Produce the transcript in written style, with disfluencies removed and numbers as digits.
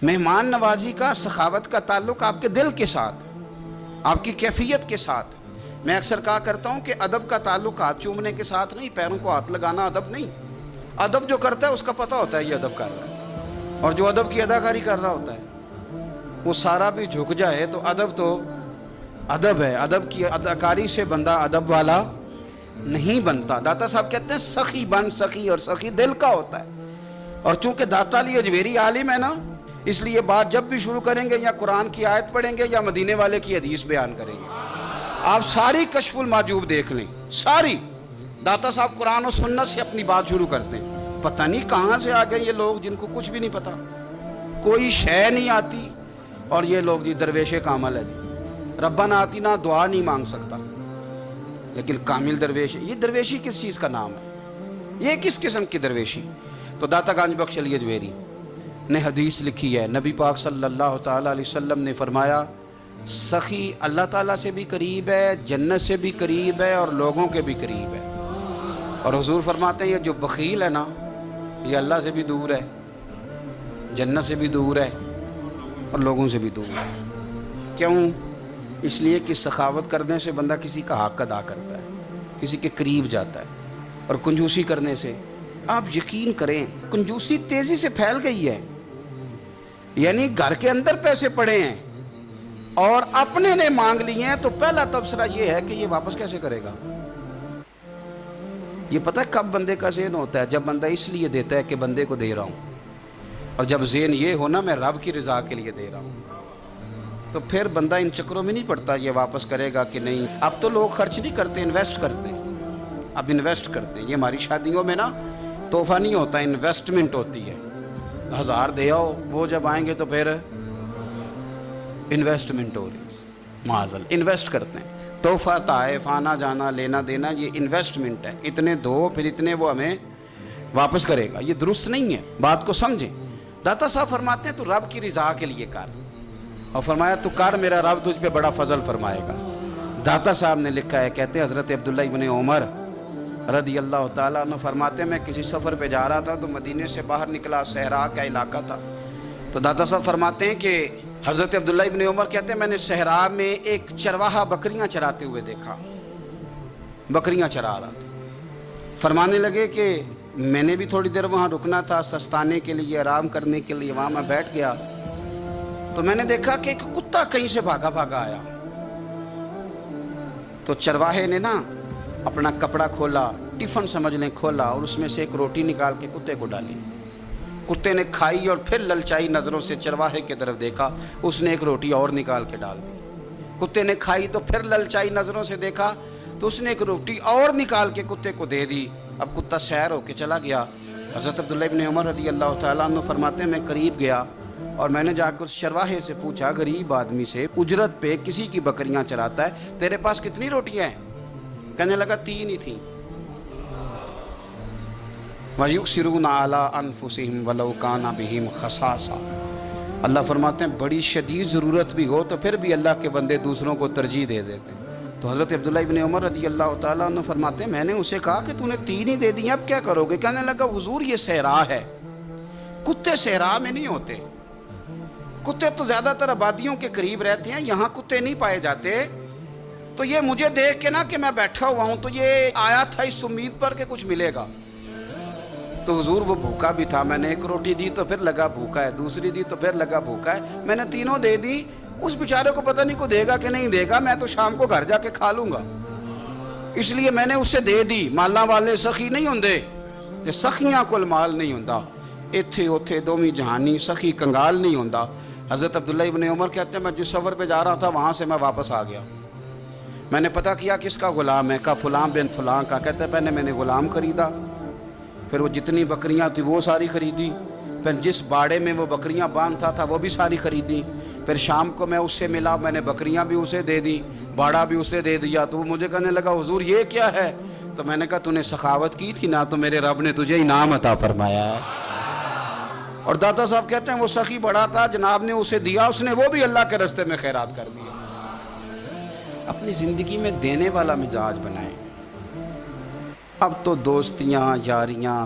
مہمان نوازی کا، سخاوت کا تعلق آپ کے دل کے ساتھ، آپ کی کیفیت کے ساتھ۔ میں اکثر کہا کرتا ہوں کہ ادب کا تعلق ہاتھ چومنے کے ساتھ نہیں، پیروں کو ہاتھ لگانا ادب نہیں۔ ادب جو کرتا ہے اس کا پتہ ہوتا ہے یہ ادب کر رہا ہے، اور جو ادب کی اداکاری کر رہا ہوتا ہے وہ سارا بھی جھک جائے تو ادب ہے۔ ادب کی اداکاری سے بندہ ادب والا نہیں بنتا۔ داتا صاحب کہتے ہیں سخی بن، سخی، اور سخی دل کا ہوتا ہے۔ اور چونکہ داتا علی اجمیری عالم ہے نا، اس لیے بات جب بھی شروع کریں گے یا قرآن کی آیت پڑھیں گے یا مدینے والے کی حدیث بیان کریں گے۔ آپ ساری کشف المحجوب دیکھ لیں، ساری۔ داتا صاحب قرآن و سنت سے اپنی بات شروع کرتے ہیں۔ پتہ نہیں کہاں سے آ گئے یہ لوگ جن کو کچھ بھی نہیں پتا، کوئی شے نہیں آتی، اور یہ لوگ جی درویش کامل ہے جی، ربنا آتینا دعا نہیں مانگ سکتا لیکن کامل درویش ہے۔ یہ درویشی کس چیز کا نام ہے؟ یہ کس قسم کی درویشی؟ تو داتا گنج بخش علی اجمیری نے حدیث لکھی ہے، نبی پاک صلی اللہ تعالیٰ علیہ وسلم نے فرمایا سخی اللہ تعالیٰ سے بھی قریب ہے، جنت سے بھی قریب ہے، اور لوگوں کے بھی قریب ہے۔ اور حضور فرماتے ہیں یہ جو بخیل ہے نا، یہ اللہ سے بھی دور ہے، جنت سے بھی دور ہے، اور لوگوں سے بھی دور ہے۔ کیوں؟ اس لیے کہ سخاوت کرنے سے بندہ کسی کا حق ادا کرتا ہے، کسی کے قریب جاتا ہے، اور کنجوسی کرنے سے آپ یقین کریں کنجوسی تیزی سے پھیل گئی ہے۔ یعنی گھر کے اندر پیسے پڑے ہیں اور اپنے نے مانگ لیے ہیں تو پہلا تبصرہ یہ ہے کہ یہ واپس کیسے کرے گا۔ یہ پتہ ہے کب بندے کا ذہن ہوتا ہے؟ جب بندہ اس لیے دیتا ہے کہ بندے کو دے رہا ہوں، اور جب ذہن یہ ہونا میں رب کی رضا کے لیے دے رہا ہوں، تو پھر بندہ ان چکروں میں نہیں پڑتا یہ واپس کرے گا کہ نہیں۔ اب تو لوگ خرچ نہیں کرتے، انویسٹ کرتے ہیں۔ اب انویسٹ کرتے ہیں۔ یہ ہماری شادیوں میں نا تحفہ نہیں ہوتا، انویسٹمنٹ ہوتی ہے۔ 1000 دے آؤ، وہ جب آئیں گے تو پھر انویسٹمنٹ ہو رہی، معاذ اللہ انویسٹ کرتے ہیں۔ تحفہ، تحائف، آنا جانا، لینا دینا، یہ انویسٹمنٹ ہے۔ اتنے دو پھر اتنے وہ ہمیں واپس کرے گا، یہ درست نہیں ہے۔ بات کو سمجھیں۔ داتا صاحب فرماتے ہیں تو رب کی رضا کے لیے کر، اور فرمایا تو کر، میرا رب تجھ پہ بڑا فضل فرمائے گا۔ داتا صاحب نے لکھا ہے، کہتے ہیں حضرت عبداللہ ابن عمر رضی اللہ تعالیٰ عنہ فرماتے ہیں میں کسی سفر پہ جا رہا تھا تو مدینے سے باہر نکلا، صحرا کا علاقہ تھا۔ تو داتا صاحب فرماتے ہیں کہ حضرت عبداللہ ابن عمر کہتے ہیں میں نے صحرا میں ایک چرواہا بکریاں چراتے ہوئے دیکھا، بکریاں چرا رہا تھا۔ فرمانے لگے کہ میں نے بھی تھوڑی دیر وہاں رکنا تھا سستانے کے لیے، آرام کرنے کے لیے، وہاں میں بیٹھ گیا تو میں نے دیکھا کہ ایک کتا کہیں سے بھاگا بھاگا آیا۔ تو چرواہے نے نا اپنا کپڑا کھولا، ٹفن سمجھ لیں کھولا، اور اس میں سے ایک روٹی نکال کے کتے کو ڈالی۔ کتے نے کھائی اور پھر للچائی نظروں سے چرواہے کی طرف دیکھا، اس نے ایک روٹی اور نکال کے ڈال دی۔ کتے نے کھائی تو پھر للچائی نظروں سے دیکھا تو اس نے ایک روٹی اور نکال کے کتے کو دے دی۔ اب کتا سیر ہو کے چلا گیا۔ حضرت عبداللہ ابن عمر رضی اللہ تعالیٰ عنہ فرماتے ہیں میں قریب گیا اور میں نے جا کر اس چرواہے سے پوچھا، غریب آدمی سے، اجرت پہ کسی کی بکریاں چراتا ہے، تیرے پاس کتنی روٹیاں ہیں؟ کہنے لگا 3 ہی تھیں۔ وَيُؤْثِرُونَ عَلَىٰ أَنفُسِهِمْ وَلَوْ كَانَ بِهِمْ خَصَاصَةٌ۔ اللہ فرماتے ہیں بڑی شدید ضرورت بھی ہو تو پھر بھی اللہ کے بندے دوسروں کو ترجیح دے دیتے ہیں۔ تو حضرت عبداللہ ابن عمر رضی اللہ تعالیٰ عنہ فرماتے ہیں میں نے اسے کہا کہ تو نے 3 ہی دے دی، اب کیا کرو گے؟ کہنے لگا حضور یہ صحرا ہے، کتے صحرا میں نہیں ہوتے، کتے تو زیادہ تر آبادیوں کے قریب رہتے ہیں، یہاں کتے نہیں پائے جاتے۔ تو یہ مجھے دیکھ کے نا کہ میں بیٹھا ہوا ہوں تو یہ آیا تھا اس امید پر کہ کچھ ملے گا۔ تو حضور وہ بھوکا بھی تھا، میں نے ایک روٹی دی تو پھر لگا بھوکا ہے، دوسری دی تو پھر لگا بھوکا ہے، میں نے تینوں دے دی۔ اس بیچارے کو پتہ نہیں کو دے گا کہ نہیں دے گا، میں تو شام کو گھر جا کے کھا لوں گا، اس لیے میں نے اسے دے دی۔ مالاں والے سخی نہیں ہوندے تے سخیاں کول مال نہیں ہوندا، ایتھے اوتھے دوویں جہانی سخی کنگال نہیں ہوندا۔ حضرت عبداللہ ابن عمر کہتے ہیں میں جس سفر پہ جا رہا تھا وہاں سے میں واپس آ گیا، میں نے پتہ کیا کس کا غلام ہے، کہا فلاں بن فلاں کا۔ کہتے ہیں پہلے میں نے غلام خریدا، پھر وہ جتنی بکریاں تھی وہ ساری خریدی، پھر جس باڑے میں وہ بکریاں باندھتا تھا وہ بھی ساری خریدی، پھر شام کو میں اس سے ملا، میں نے بکریاں بھی اسے دے دی، باڑا بھی اسے دے دیا۔ تو وہ مجھے کہنے لگا حضور یہ کیا ہے؟ تو میں نے کہا تو نے سخاوت کی تھی نا تو میرے رب نے تجھے انعام عطا فرمایا۔ اور داتا صاحب کہتے ہیں وہ سخی بڑا تھا، جناب نے اسے دیا، اس نے وہ بھی اللہ کے راستے میں خیرات کر دیا۔ اپنی زندگی میں دینے والا مزاج بنائیں۔ اب تو دوستیاں، یاریاں،